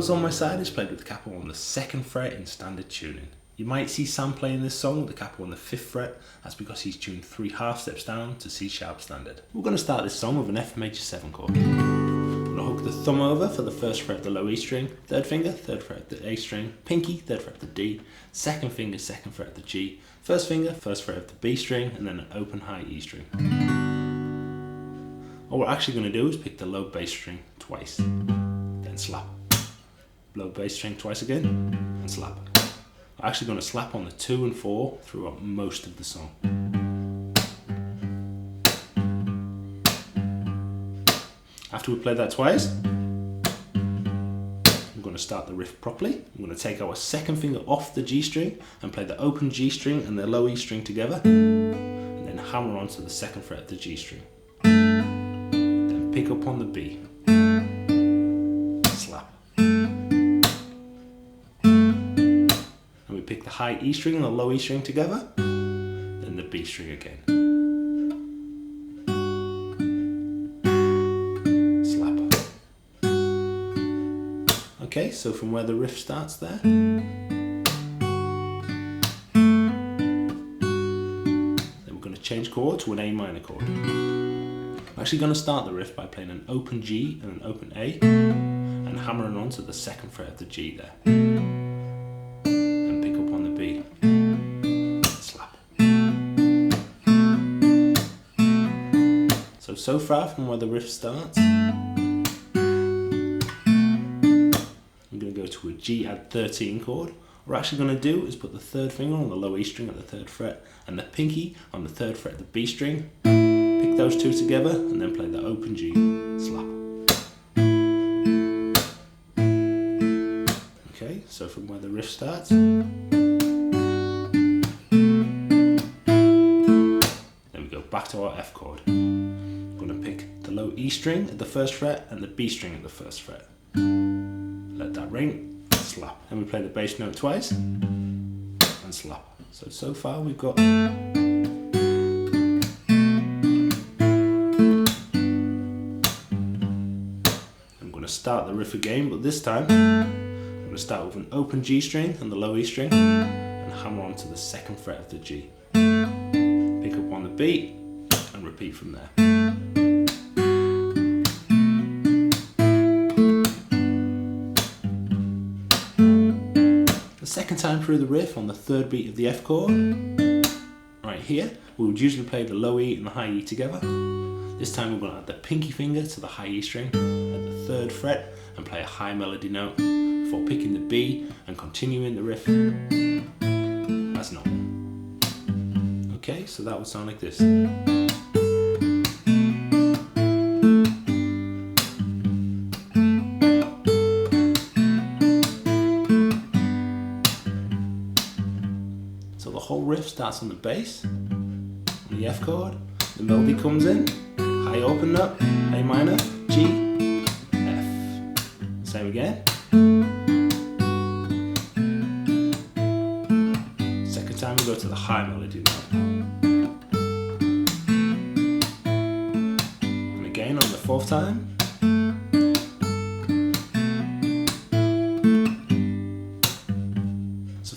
chords on my side is played with the capo on the 2nd fret in standard tuning. You might see Sam playing this song with the capo on the 5th fret. That's because he's tuned 3 half steps down to C sharp standard. We're going to start this song with an F major 7 chord. I'm going to hook the thumb over for the 1st fret of the low E string, 3rd finger, 3rd fret of the A string, pinky, 3rd fret of the D, 2nd finger, 2nd fret of the G, 1st finger, 1st fret of the B string, and then an open high E string. All we're actually going to do is pick the low bass string twice, then slap. Low bass string twice again, and slap. We're actually going to slap on the 2 and 4 throughout most of the song. After we play that twice, I'm going to start the riff properly. I'm going to take our 2nd finger off the G string and play the open G string and the low E string together, and then hammer onto the 2nd fret of the G string. Then pick up on the B, slap. And we pick the high E string and the low E string together, then the B string again. Okay, so from where the riff starts there, then we're going to change chord to an A minor chord. I'm actually going to start the riff by playing an open G and an open A and hammering onto the 2nd fret of the G there. And pick up on the B. Slap. So far from where the riff starts, to a G add 13 chord. What we're actually going to do is put the 3rd finger on the low E string at the 3rd fret and the pinky on the 3rd fret of the B string. Pick those two together and then play the open G, slap. Okay, so from where the riff starts, then we go back to our F chord. I'm going to pick the low E string at the 1st fret and the B string at the 1st fret. Let that ring, slap. And we play the bass note twice, and slap. So far we've got... I'm going to start the riff again, but this time I'm going to start with an open G string and the low E string, and hammer onto the 2nd fret of the G. Pick up on the B, and repeat from there. Second time through the riff on the 3rd beat of the F chord, right here, we would usually play the low E and the high E together. This time we're going to add the pinky finger to the high E string at the 3rd fret and play a high melody note before picking the B and continuing the riff as normal. Okay, so that would sound like this. So the whole riff starts on the bass, on the F chord, the melody comes in, high open note, A minor, G, F. Same again. Second time we go to the high melody note. And again on the 4th time.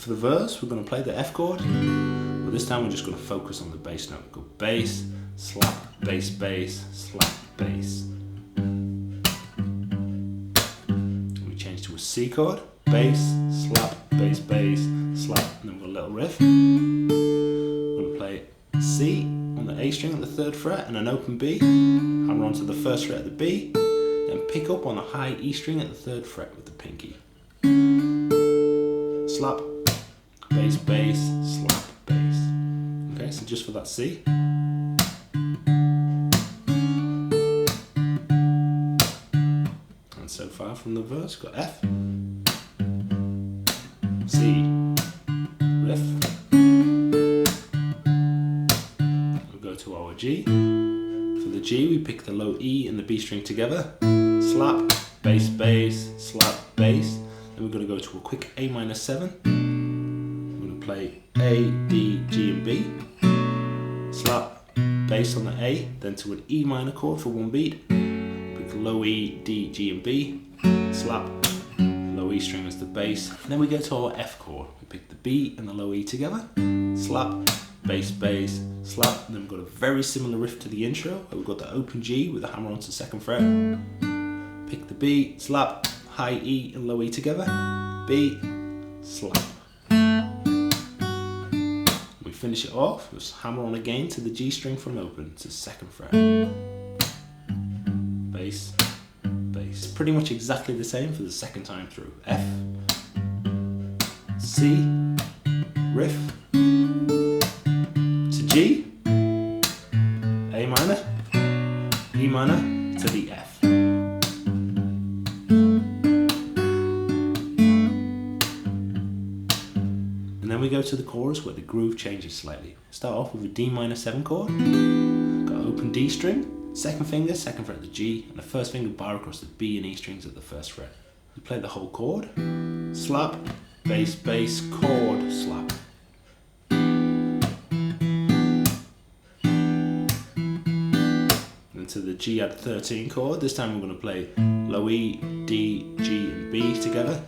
For the verse, we're going to play the F chord, but this time we're just going to focus on the bass note. Go bass, slap, bass, bass, slap, bass. We change to a C chord, bass, slap, bass, bass, slap, and then we've got a little riff. We're going to play C on the A string at the 3rd fret and an open B, hammer onto the 1st fret of the B, then pick up on the high E string at the 3rd fret with the pinky. Slap, bass, bass, slap, bass. Okay, so just for that C. And so far from the verse, we've got F, C, riff. We'll go to our G. For the G, we pick the low E and the B string together. Slap, bass, bass, slap, bass. Then we're going to go to a quick A minor 7. Play A, D, G and B, slap, bass on the A, then to an E minor chord for 1 beat, pick low E, D, G and B, slap, low bass. And then we go to our F chord. We pick the B and the low E together, slap, bass, bass, slap. And then we've got a very similar riff to the intro, where we've got the open G with the hammer onto the second fret. Pick the B, slap, high E and low E together, B, slap. We finish it off with hammer on again to the G string from open to second fret. Bass, bass. Pretty much exactly the same for the second time through. F, C, riff, to G, A minor, E minor, to the F. And then we go to the chorus where the groove changes slightly. Start off with a D minor 7 chord, got open D string, second finger, second fret of the G, and the first finger bar across the B and E strings at the first fret. We play the whole chord, slap, bass, bass, chord, slap. And to the G add 13 chord, this time we're going to play low E, D, G and B together.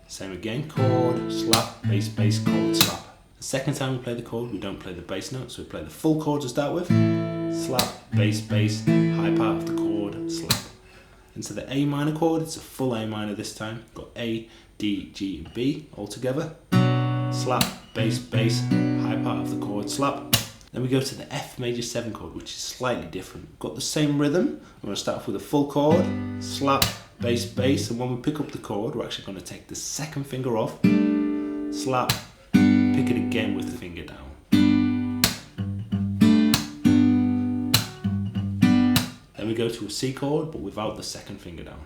Same again, chord, slap, bass, bass, chord, slap. The second time we play the chord, we don't play the bass note, so we play the full chord to start with. Slap, bass, bass, high part of the chord, slap. Into the A minor chord, it's a full A minor this time. Got A, D, G and B all together. Slap, bass, bass, high part of the chord, slap. Then we go to the F major 7 chord, which is slightly different. We've got the same rhythm. We're going to start off with a full chord, slap, bass, bass, and when we pick up the chord, we're actually going to take the second finger off, slap, pick it again with the finger down. Then we go to a C chord, but without the second finger down.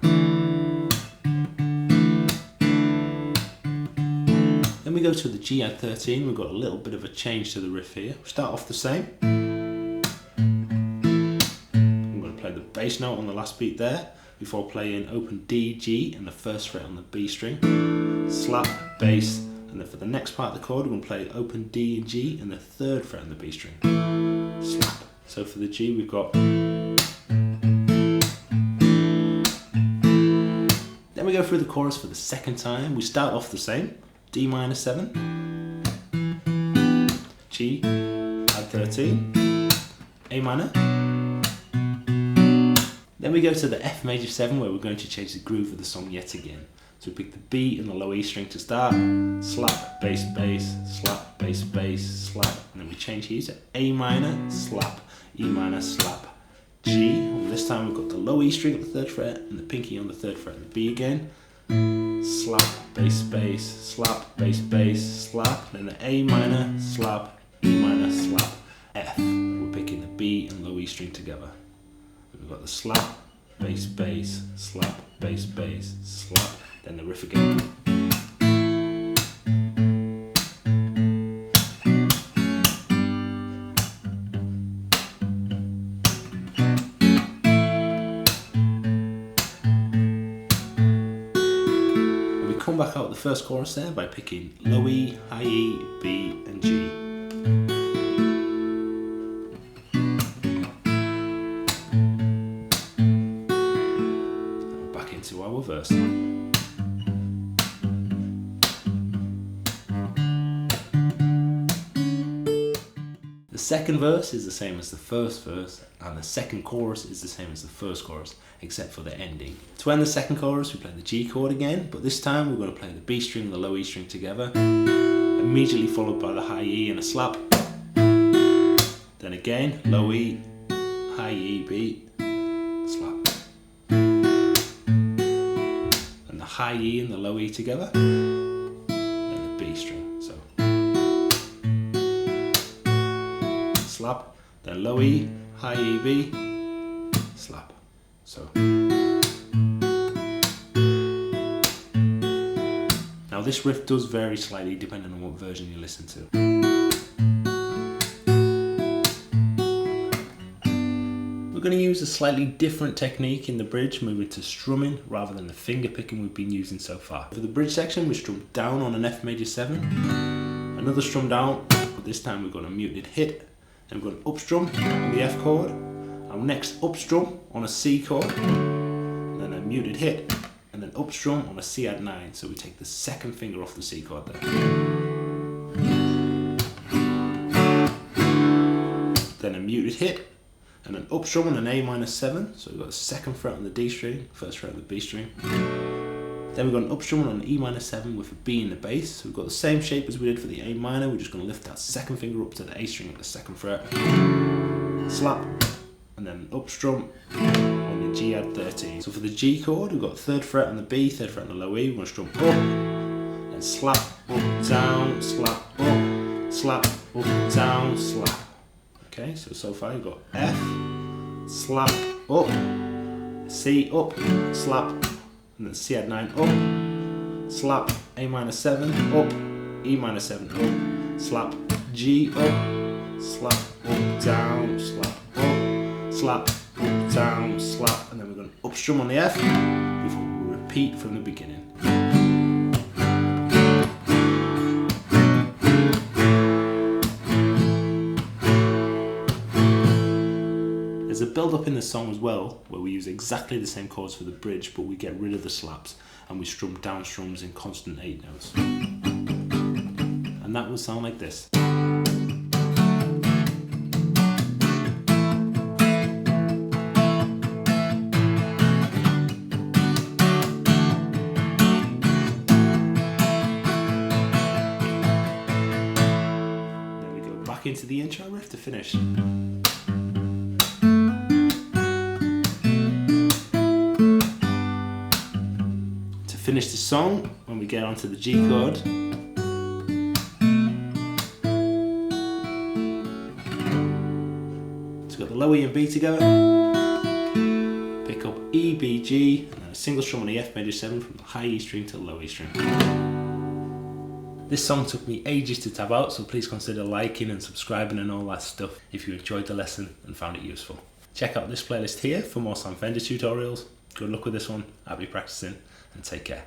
Then we go to the G add 13, we've got a little bit of a change to the riff here. We start off the same. I'm going to play the bass note on the last beat there, before playing open D, G and the first fret on the B string. Slap, bass, and then for the next part of the chord, we're going to play open D and G and the third fret on the B string. Slap. So for the G, we've got. Then we go through the chorus for the second time. We start off the same. D minor 7, G, add 13, A minor. Then we go to the F major 7 where we're going to change the groove of the song yet again. So we pick the B and the low E string to start, slap, bass, bass, slap, bass, bass, slap, and then we change here to A minor, slap, E minor, slap, G. And this time we've got the low E string at the third fret and the pinky on the third fret and the B again. Slap, bass, bass, slap, bass, bass, slap, then the A minor, slap, E minor, slap, F. We're picking the B and low E string together. We've got the slap, bass, bass, slap, bass, bass, slap, then the riff again. Come back out the first chorus there by picking low E, high E, B and G. Back into our verse. The second verse is the same as the first verse, and the second chorus is the same as the first chorus, except for the ending. To end the second chorus, we play the G chord again, but this time we're going to play the B string and the low E string together, immediately followed by the high E and a slap. Then again, low E, high E, B, slap. And the high E and the low E together, then the B string. So slap, then low E, high E, B, slap. So now this riff does vary slightly depending on what version you listen to. We're going to use a slightly different technique in the bridge, moving to strumming rather than the finger picking we've been using so far. For the bridge section, we strum down on an F major 7, another strum down, but this time we've got a muted hit. Then we've got an up strum on the F chord, our next up strum on a C chord, then a muted hit, and and then up strum on a C add 9, so we take the second finger off the C chord there. Then a muted hit, and an up strum on an A minor 7, so we've got the second fret on the D string, first fret on the B string. Then we've got an up strum on an E minor 7 with a B in the bass, so we've got the same shape as we did for the A minor, we're just going to lift that second finger up to the A string at the second fret, slap, and then an up strum on the G add 13. So for the G chord, we've got third fret on the B, third fret on the low E, we're going to strum up, then slap, up, down, slap, up, slap, up, down, slap. Okay, so far you've got F, slap, up, C, up, slap, and then C add 9, up, slap, A minor 7, up, E minor 7, up, slap, G, up, slap, up, down, slap, up, slap, up, down, slap, and then we're going to up strum on the F before we repeat from the beginning. There's a build up in the song as well where we use exactly the same chords for the bridge, but we get rid of the slaps and we strum down strums in constant 8 notes. And that would sound like this. Then we go back into the intro riff to finish. Finish the song when we get onto the G chord. So we've got the low E and B together. Pick up E, B, G, and then a single strum on the F major 7 from the high E string to the low E string. This song took me ages to tab out, so please consider liking and subscribing and all that stuff if you enjoyed the lesson and found it useful. Check out this playlist here for more Sam Fender tutorials. Good luck with this one, happy practicing, and take care.